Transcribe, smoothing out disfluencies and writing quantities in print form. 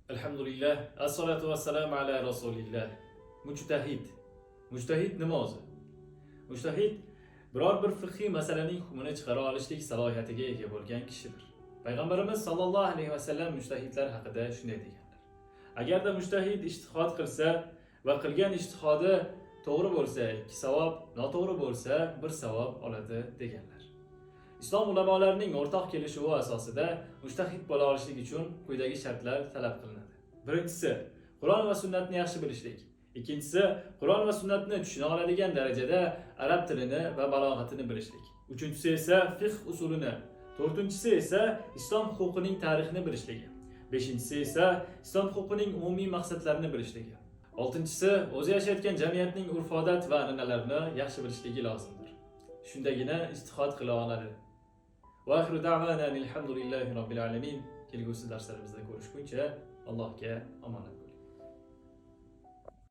Alhamdulillah, assalatu vassalamu ala rasulillah. Mujtahid. Mujtahid nima o'zi? Mujtahid biror bir fiqhiy masalaning hukmini chiqara olishlik salohiyatiga ega bo'lgan kishidir. Payg'ambarimiz sallallohu alayhi vasallam mujtahidlar haqida shunday deganlar. Agarda mujtahid ijtihod qilsa va qilgan ijtihodi to'g'ri bo'lsa 2 savob, noto'g'ri bo'lsa 1 savob oladi deganlar. Islom ulamolarining o'rtoq kelishuvi asosida mujtahid bo'la olishlik uchun quyidagi shartlar talab qilinadi. Birinchisi, Qur'on va sunnatni yaxshi bilishlik. Ikkinchisi, Qur'on va sunnatni tushuna oladigan darajada arab tilini va balog'atini bilishlik. Uchinchisi esa fiqh usulini. To'rtinchisi esa islom huquqining tarixini bilishligi. Beshinchisi esa islom huquqining umumiy maqsadlarini bilishligi. Oltinchisi, o'zi yashayotgan jamiyatning urf-odat va an'analarini yaxshi bilishligi lozimdir. Shundagina ijtihod qila oladi. Va axiru da'vana alhamdulillahi robbil alamin. Kelgusi darslarimizda ko'rishguncha Allohga omonat.